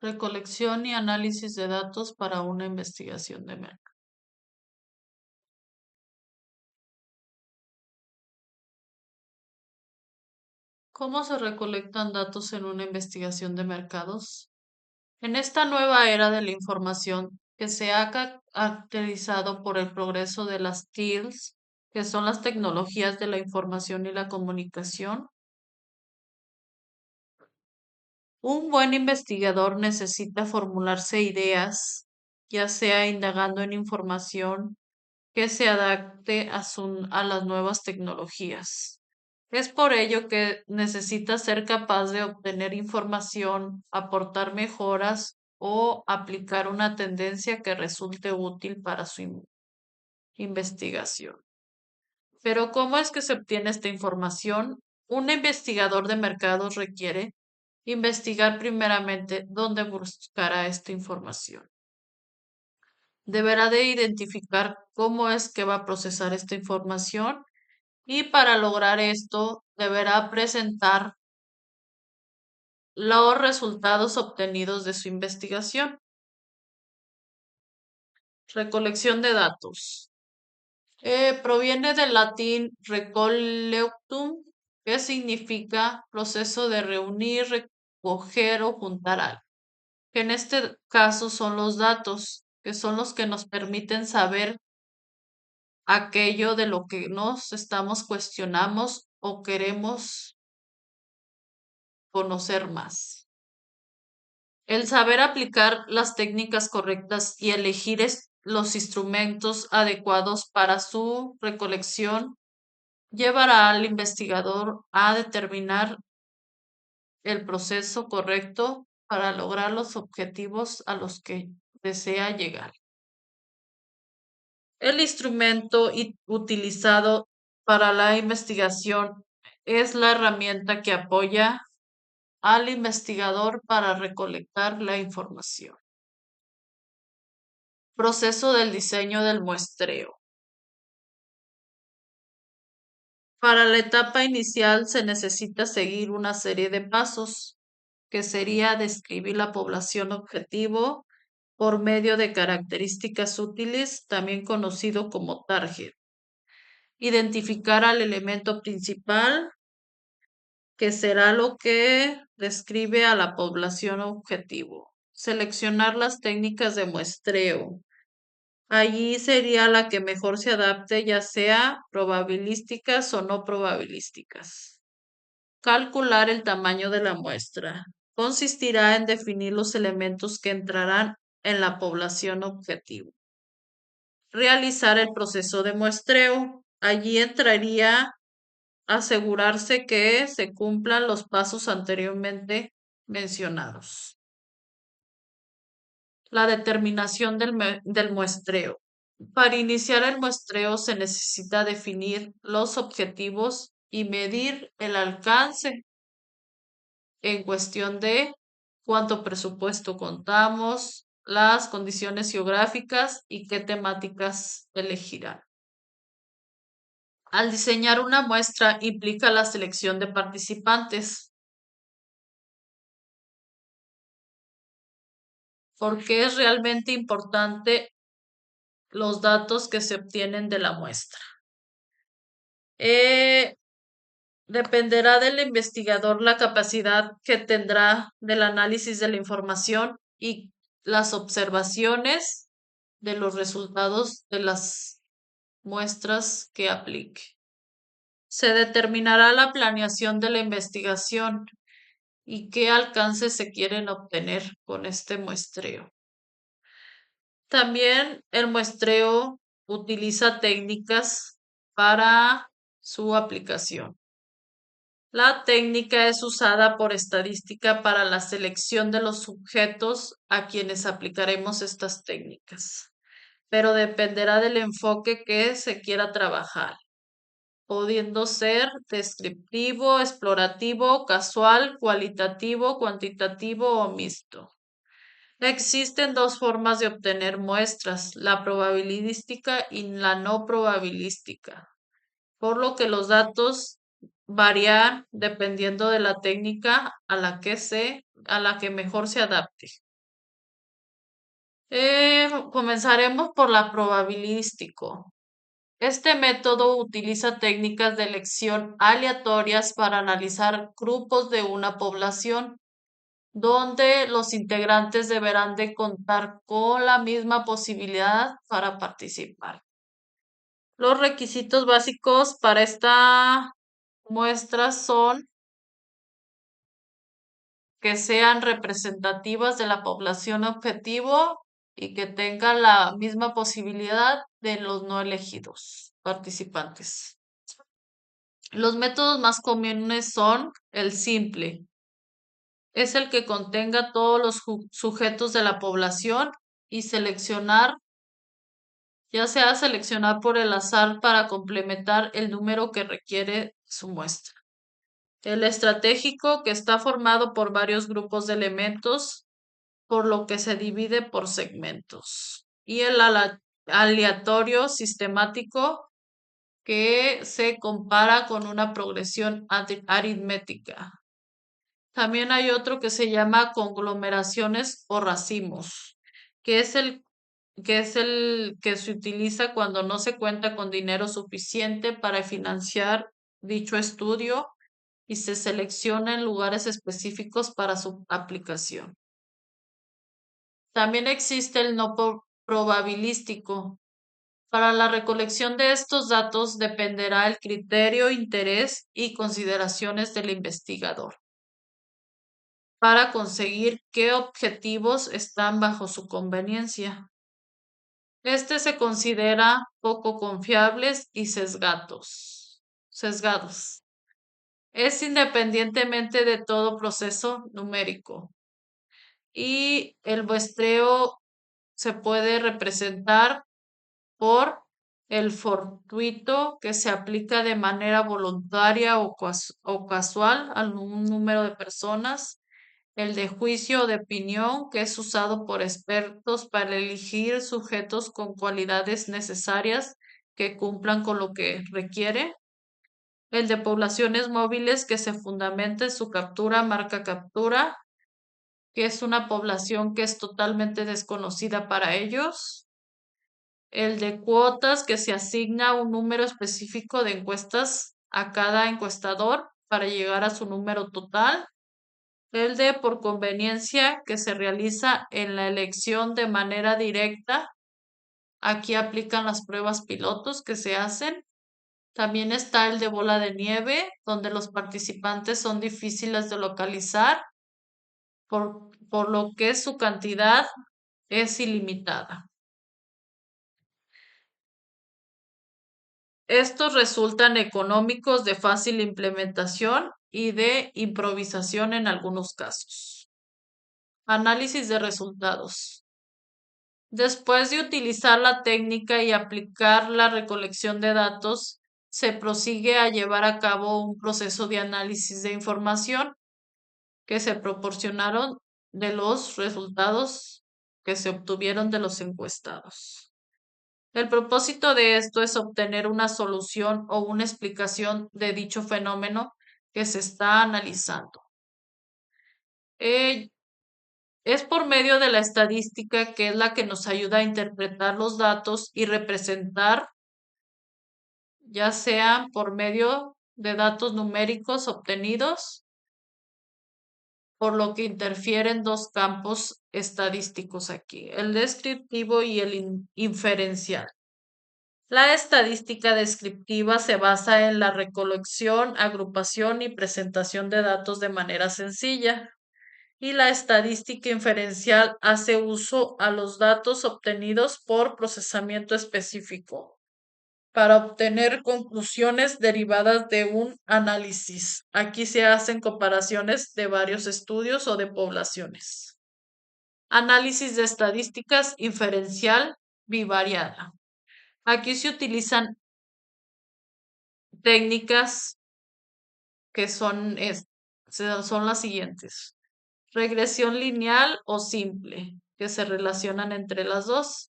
Recolección y análisis de datos para una investigación de mercado. ¿Cómo se recolectan datos en una investigación de mercados? En esta nueva era de la información que se ha caracterizado por el progreso de las TILs, que son las tecnologías de la información y la comunicación, un buen investigador necesita formularse ideas, ya sea indagando en información que se adapte a las nuevas tecnologías. Es por ello que necesita ser capaz de obtener información, aportar mejoras o aplicar una tendencia que resulte útil para su investigación. Pero ¿cómo es que se obtiene esta información? Un investigador de mercados requiere investigar primeramente dónde buscará esta información. Deberá de identificar cómo es que va a procesar esta información y para lograr esto deberá presentar los resultados obtenidos de su investigación. Recolección de datos. Proviene del latín recollectum, que significa proceso de reunir, recoger o juntar algo. Que en este caso son los datos, que son los que nos permiten saber aquello de lo que nos estamos cuestionamos o queremos conocer más. El saber aplicar las técnicas correctas y elegir los instrumentos adecuados para su recolección llevará al investigador a determinar el proceso correcto para lograr los objetivos a los que desea llegar. El instrumento utilizado para la investigación es la herramienta que apoya al investigador para recolectar la información. Proceso del diseño del muestreo. Para la etapa inicial se necesita seguir una serie de pasos, que sería describir la población objetivo por medio de características útiles, también conocido como target. Identificar al elemento principal, que será lo que describe a la población objetivo. Seleccionar las técnicas de muestreo. Allí sería la que mejor se adapte, ya sea probabilísticas o no probabilísticas. Calcular el tamaño de la muestra. Consistirá en definir los elementos que entrarán en la población objetivo. Realizar el proceso de muestreo. Allí entraría asegurarse que se cumplan los pasos anteriormente mencionados. La determinación del muestreo. Para iniciar el muestreo se necesita definir los objetivos y medir el alcance en cuestión de cuánto presupuesto contamos, las condiciones geográficas y qué temáticas elegirán. Al diseñar una muestra implica la selección de participantes, porque es realmente importante los datos que se obtienen de la muestra. Eh, Dependerá del investigador la capacidad que tendrá del análisis de la información y las observaciones de los resultados de las muestras que aplique. Se determinará la planeación de la investigación y qué alcances se quieren obtener con este muestreo. También el muestreo utiliza técnicas para su aplicación. La técnica es usada por estadística para la selección de los sujetos a quienes aplicaremos estas técnicas, pero dependerá del enfoque que se quiera trabajar, pudiendo ser descriptivo, explorativo, casual, cualitativo, cuantitativo o mixto. Existen dos formas de obtener muestras, la probabilística y la no probabilística, por lo que los datos varían dependiendo de la técnica a la que mejor se adapte. Comenzaremos por la probabilístico. Este método utiliza técnicas de elección aleatorias para analizar grupos de una población, donde los integrantes deberán de contar con la misma posibilidad para participar. Los requisitos básicos para esta muestra son que sean representativas de la población objetivo y que tengan la misma posibilidad de los no elegidos participantes. Los métodos más comunes son el simple, es el que contenga todos los sujetos de la población y seleccionar, ya sea seleccionar por el azar para complementar el número que requiere su muestra. El estratégico, que está formado por varios grupos de elementos, por lo que se divide por segmentos. Y el aleatorio sistemático, que se compara con una progresión aritmética. También hay otro que se llama conglomeraciones o racimos, que es el que se utiliza cuando no se cuenta con dinero suficiente para financiar dicho estudio y se selecciona en lugares específicos para su aplicación. También existe el no probabilístico. Para la recolección de estos datos dependerá el criterio, interés y consideraciones del investigador para conseguir qué objetivos están bajo su conveniencia. Este se considera poco confiables y sesgados. Es independientemente de todo proceso numérico. Y el muestreo se puede representar por el fortuito, que se aplica de manera voluntaria o casual a un número de personas. El de juicio o de opinión, que es usado por expertos para elegir sujetos con cualidades necesarias que cumplan con lo que requiere. El de poblaciones móviles, que se fundamenta en su captura, marca captura, que es una población que es totalmente desconocida para ellos. El de cuotas, que se asigna un número específico de encuestas a cada encuestador para llegar a su número total. El de por conveniencia, que se realiza en la elección de manera directa. Aquí aplican las pruebas pilotos que se hacen. También está el de bola de nieve, donde los participantes son difíciles de localizar, por lo que su cantidad es ilimitada. Estos resultan económicos, de fácil implementación y de improvisación en algunos casos. Análisis de resultados. Después de utilizar la técnica y aplicar la recolección de datos, se prosigue a llevar a cabo un proceso de análisis de información que se proporcionaron de los resultados que se obtuvieron de los encuestados. El propósito de esto es obtener una solución o una explicación de dicho fenómeno que se está analizando. Es por medio de la estadística, que es la que nos ayuda a interpretar los datos y representar, ya sea por medio de datos numéricos obtenidos, por lo que interfieren dos campos estadísticos aquí, el descriptivo y el inferencial. La estadística descriptiva se basa en la recolección, agrupación y presentación de datos de manera sencilla, y la estadística inferencial hace uso a los datos obtenidos por procesamiento específico para obtener conclusiones derivadas de un análisis. Aquí se hacen comparaciones de varios estudios o de poblaciones. Análisis de estadísticas inferencial bivariada. Aquí se utilizan técnicas que son las siguientes. Regresión lineal o simple, que se relacionan entre las dos.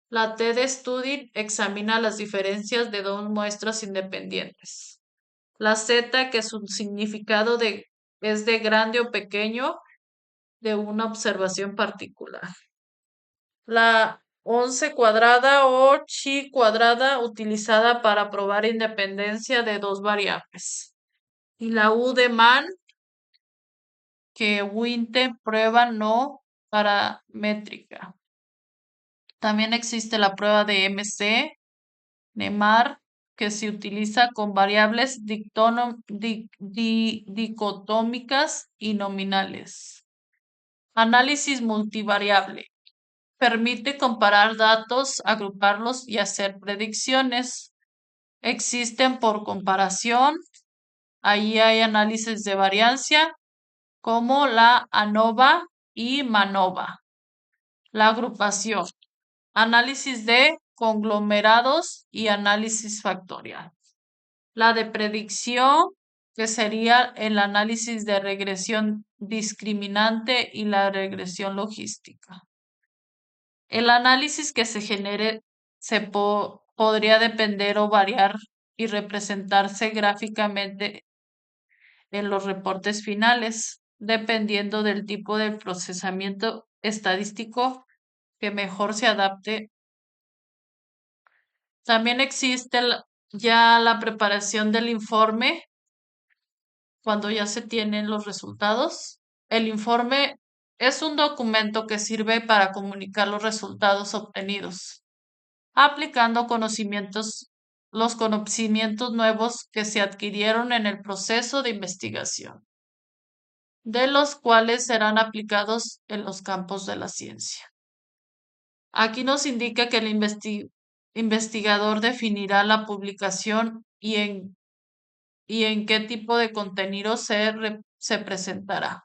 La t-de-Study examina las diferencias de dos muestras independientes. La z, que su significado es de grande o pequeño de una observación particular. La 11 cuadrada o chi cuadrada utilizada para probar independencia de dos variables. Y la U de man que Winte prueba no paramétrica. También existe la prueba de MC, NEMAR, que se utiliza con variables dicotómicas y nominales. Análisis multivariable. Permite comparar datos, agruparlos y hacer predicciones. Existen por comparación. Ahí hay análisis de variancia como la ANOVA y MANOVA. La agrupación. Análisis de conglomerados y análisis factorial. La de predicción, que sería el análisis de regresión discriminante y la regresión logística. El análisis que se genere podría depender o variar y representarse gráficamente en los reportes finales, dependiendo del tipo de procesamiento estadístico que mejor se adapte. También existe ya la preparación del informe cuando ya se tienen los resultados. El informe es un documento que sirve para comunicar los resultados obtenidos, aplicando los conocimientos nuevos que se adquirieron en el proceso de investigación, de los cuales serán aplicados en los campos de la ciencia. Aquí nos indica que el investigador definirá la publicación y en qué tipo de contenido se presentará.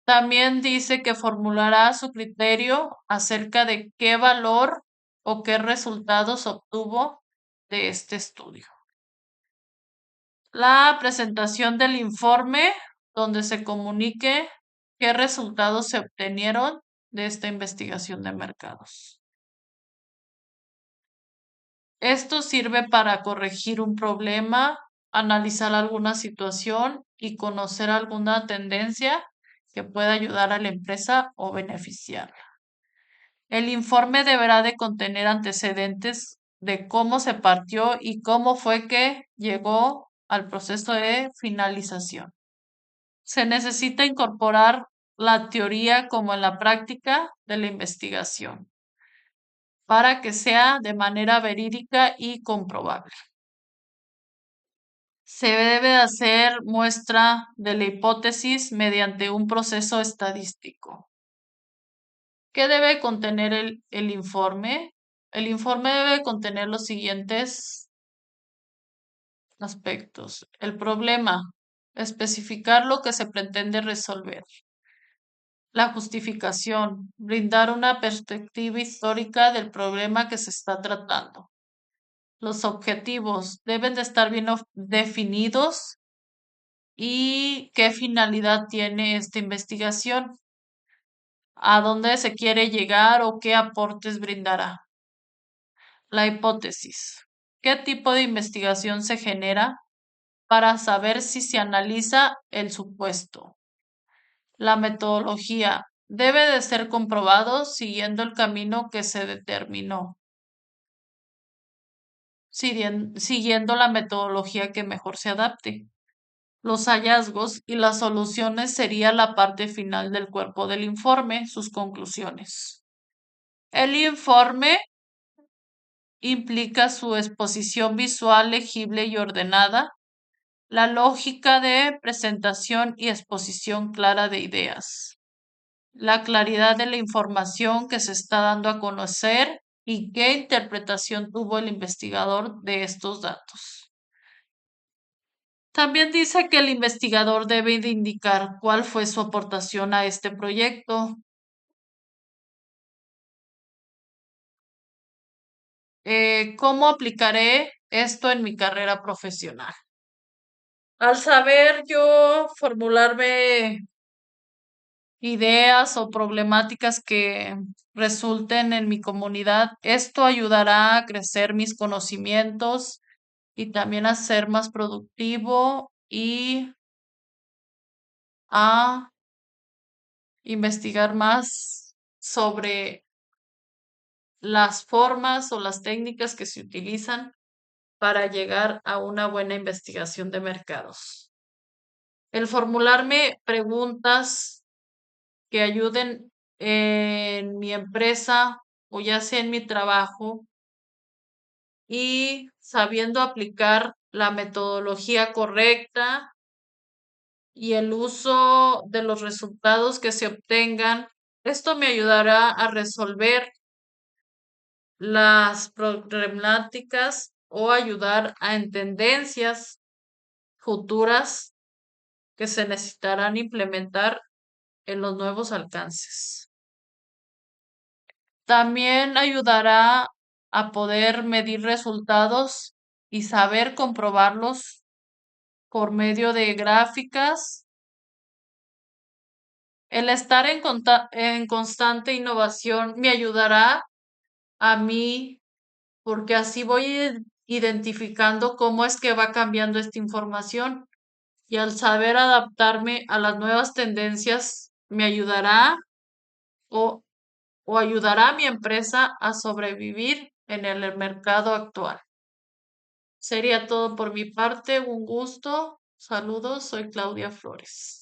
También dice que formulará su criterio acerca de qué valor o qué resultados obtuvo de este estudio. La presentación del informe donde se comunique qué resultados se obtenieron de esta investigación de mercados. Esto sirve para corregir un problema, analizar alguna situación y conocer alguna tendencia que pueda ayudar a la empresa o beneficiarla. El informe deberá de contener antecedentes de cómo se partió y cómo fue que llegó al proceso de finalización. Se necesita incorporar la teoría como en la práctica de la investigación para que sea de manera verídica y comprobable. Se debe hacer muestra de la hipótesis mediante un proceso estadístico. ¿Qué debe contener el informe? El informe debe contener los siguientes aspectos. El problema, especificar lo que se pretende resolver. La justificación, brindar una perspectiva histórica del problema que se está tratando. Los objetivos deben de estar bien definidos y qué finalidad tiene esta investigación, a dónde se quiere llegar o qué aportes brindará. La hipótesis. ¿Qué tipo de investigación se genera para saber si se analiza el supuesto? La metodología. Debe de ser comprobado siguiendo el camino que se determinó, siguiendo la metodología que mejor se adapte. Los hallazgos y las soluciones sería la parte final del cuerpo del informe, sus conclusiones. El informe implica su exposición visual, legible y ordenada, la lógica de presentación y exposición clara de ideas, la claridad de la información que se está dando a conocer y qué interpretación tuvo el investigador de estos datos. También dice que el investigador debe de indicar cuál fue su aportación a este proyecto. ¿Cómo aplicaré esto en mi carrera profesional? Al saber yo formularme ideas o problemáticas que resulten en mi comunidad, esto ayudará a crecer mis conocimientos y también a ser más productivo y a investigar más sobre las formas o las técnicas que se utilizan para llegar a una buena investigación de mercados. El formularme preguntas que ayuden en mi empresa o ya sea en mi trabajo y sabiendo aplicar la metodología correcta y el uso de los resultados que se obtengan. Esto me ayudará a resolver las problemáticas o ayudar a en tendencias futuras que se necesitarán implementar en los nuevos alcances. También ayudará a poder medir resultados y saber comprobarlos por medio de gráficas. El estar en constante innovación me ayudará a mí porque así voy identificando cómo es que va cambiando esta información y al saber adaptarme a las nuevas tendencias me ayudará o, o ayudará a mi empresa a sobrevivir en el mercado actual. Sería todo por mi parte. Un gusto. Saludos. Soy Claudia Flores.